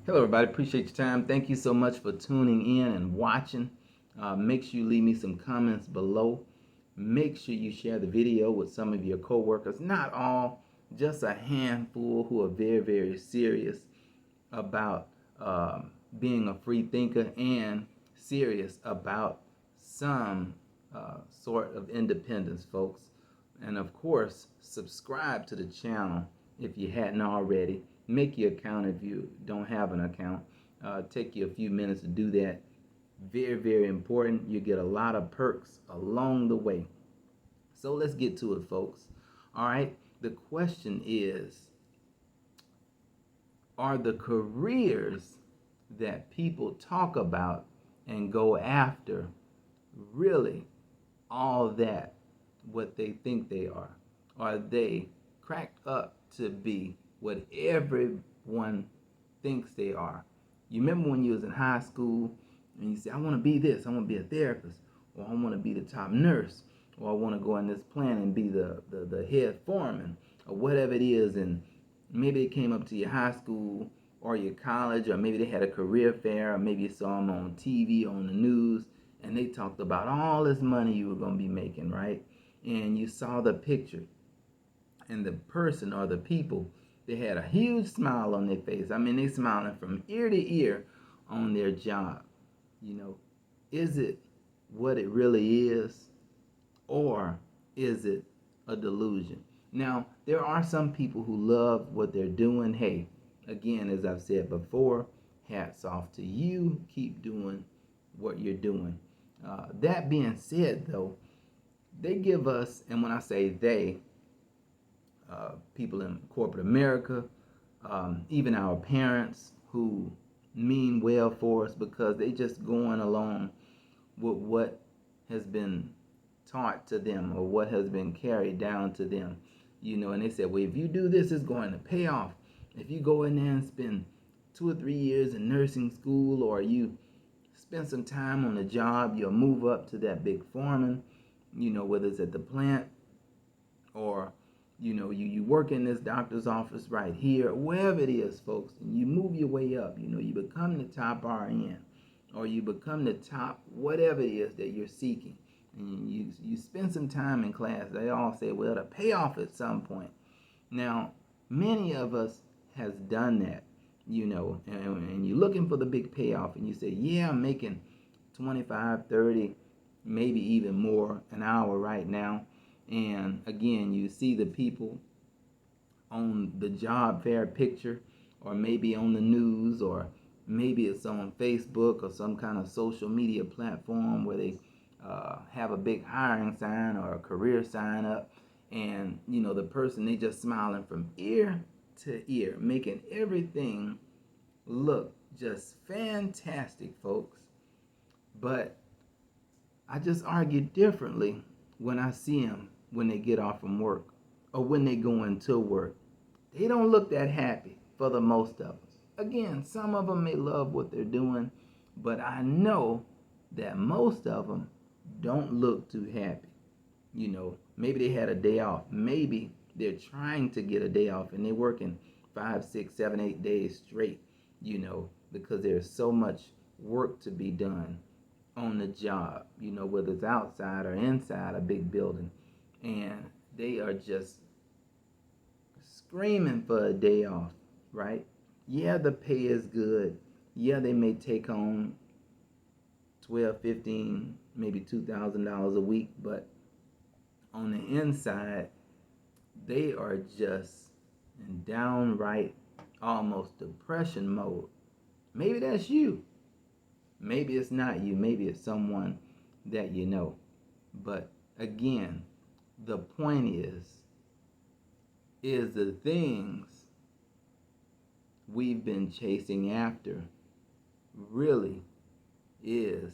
Hello, everybody. Appreciate your time. Thank you so much for tuning in and watching. Make sure you leave me some comments below. Make sure you share the video with some of your coworkers. Not all, just a handful who are very, very serious about being a free thinker and serious about some sort of independence, folks. And of course, subscribe to the channel if you hadn't already. Make your account if you don't have an account. Take you a few minutes to do that. Very, very important. You get a lot of perks along the way. So let's get to it, folks. All right. The question is, are the careers that people talk about and go after really all that what they think they are? Are they cracked up to be what everyone thinks they are? You remember when you was in high school and you say, I want to be this, I want to be a therapist, or I want to be the top nurse, or I want to go in this plant and be the head foreman, or whatever it is. And maybe it came up to your high school or your college, or maybe they had a career fair, or maybe you saw them on TV, on the news, and they talked about all this money you were going to be making, right? And you saw the picture, and the person or the people, they had a huge smile on their face. I mean, they smiling from ear to ear on their job. You know, is it what it really is, or is it a delusion? Now, there are some people who love what they're doing. Hey, again, as I've said before, hats off to you. Keep doing what you're doing. That being said, though, they give us, and when I say they, people in corporate America, even our parents who mean well for us because they just going along with what has been taught to them or what has been carried down to them. You know, and they said, well, if you do this, it's going to pay off. If you go in there and spend 2 or 3 years in nursing school, or you spend some time on the job, you'll move up to that big foreman, you know, whether it's at the plant or you work in this doctor's office right here, wherever it is, folks, and you move your way up. You become the top RN, or you become the top whatever it is that you're seeking, and you spend some time in class. They all say, well, it'll pay off at some point. Now, many of us has done that, and you're looking for the big payoff, and you say, yeah, I'm making 25, 30, maybe even more an hour right now. And again, you see the people on the job fair picture, or maybe on the news, or maybe it's on Facebook or some kind of social media platform where they have a big hiring sign or a career sign up. And, the person, they just smiling from ear to ear, making everything look just fantastic, folks. But I just argue differently when I see them when they get off from work or when they go into work. They don't look that happy for the most of us. Again, some of them may love what they're doing, but I know that most of them don't look too happy. Maybe they had a day off. Maybe they're trying to get a day off and they're working 5, 6, 7, 8 days straight, because there's so much work to be done on the job, whether it's outside or inside a big building. And they are just screaming for a day off, right? Yeah, the pay is good. Yeah, they may take home 12, 15, maybe $2,000 a week, but on the inside, they are just in downright almost depression mode. Maybe that's you. Maybe it's not you. Maybe it's someone that you know. But again, the point is the things we've been chasing after really is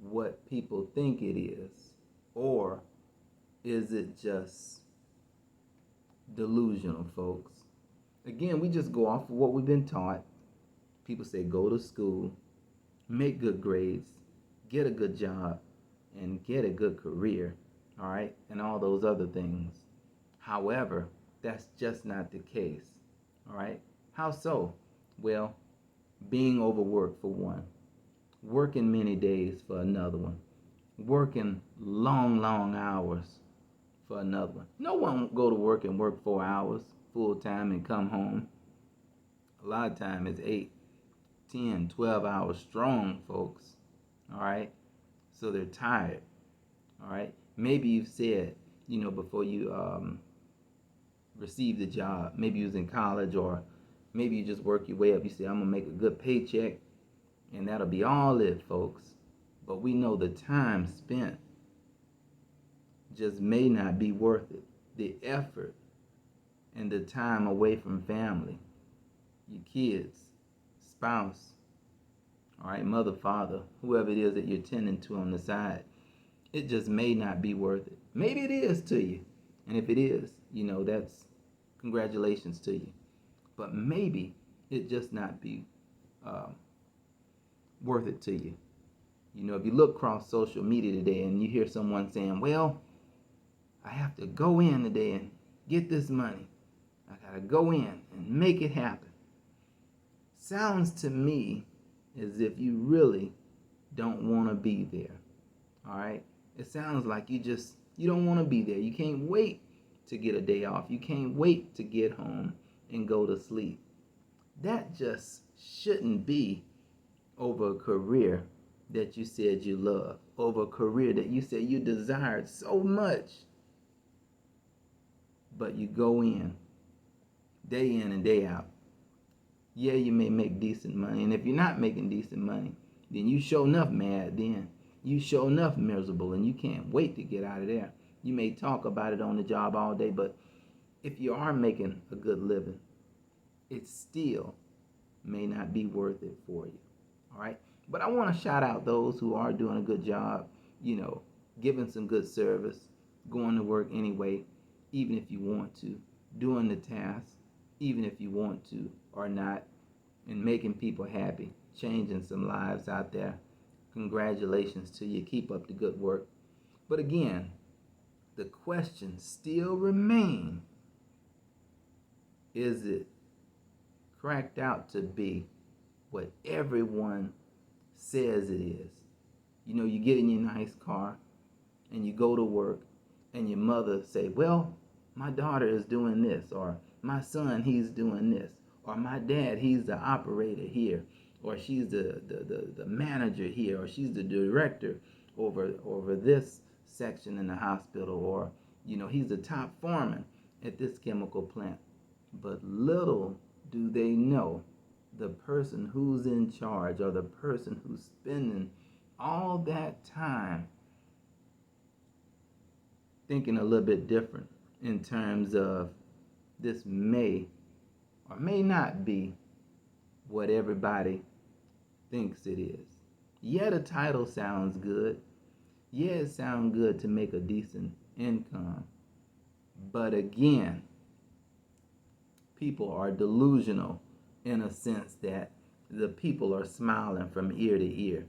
what people think it is? Or is it just delusional, folks? Again, we just go off of what we've been taught. People say go to school, make good grades, get a good job, and get a good career, all right, and all those other things. However, that's just not the case, all right? How so? Well, being overworked for one, working many days for another one, working long, long hours for another one. No one go to work and work 4 hours full time and come home. A lot of time it's 8, 10, 12 hours strong, folks. All right. So they're tired. All right. Maybe you've said, before you received the job, maybe you was in college, or maybe you just work your way up. You say, I'm going to make a good paycheck, and that'll be all it, folks. But we know the time spent just may not be worth it. The effort and the time away from family, your kids, spouse, all right, mother, father, whoever it is that you're tending to on the side, it just may not be worth it. Maybe it is to you. And if it is, that's congratulations to you. But maybe it just not be worth it to you. If you look across social media today and you hear someone saying, well, I have to go in today and get this money. I got to go in and make it happen. Sounds to me as if you really don't want to be there. All right? It sounds like you don't want to be there. You can't wait to get a day off. You can't wait to get home and go to sleep. That just shouldn't be over a career that you said you love, over a career that you said you desired so much. But you go in, day in and day out. Yeah, you may make decent money. And if you're not making decent money, then you sure enough mad then. You sure enough miserable, and you can't wait to get out of there. You may talk about it on the job all day, but if you are making a good living, it still may not be worth it for you. All right? But I want to shout out those who are doing a good job, giving some good service, going to work anyway, even if you want to, doing the task, even if you want to or not, and making people happy, changing some lives out there. Congratulations to you. Keep up the good work. But again, the question still remains, is it cracked out to be what everyone says it is? You get in your nice car and you go to work and your mother say, well, my daughter is doing this, or my son, he's doing this, or my dad, he's the operator here, or she's the manager here, or she's the director over this section in the hospital, or he's the top foreman at this chemical plant. But little do they know the person who's in charge, or the person who's spending all that time thinking a little bit different in terms of this may or may not be what everybody thinks it is. Yeah, the title sounds good. Yeah, it sounds good to make a decent income. But again, people are delusional in a sense that the people are smiling from ear to ear.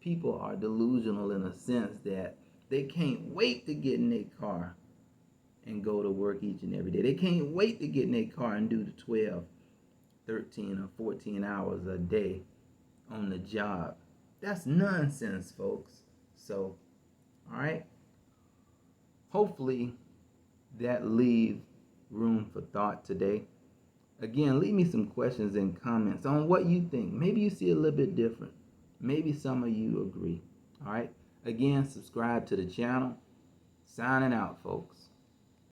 People are delusional in a sense that they can't wait to get in their car and go to work each and every day. They can't wait to get in their car and do the 12, 13, or 14 hours a day on the job. That's nonsense, folks. So, all right. Hopefully that leaves room for thought today. Again, leave me some questions and comments on what you think. Maybe you see it a little bit different. Maybe some of you agree. All right. Again, subscribe to the channel. Signing out, folks.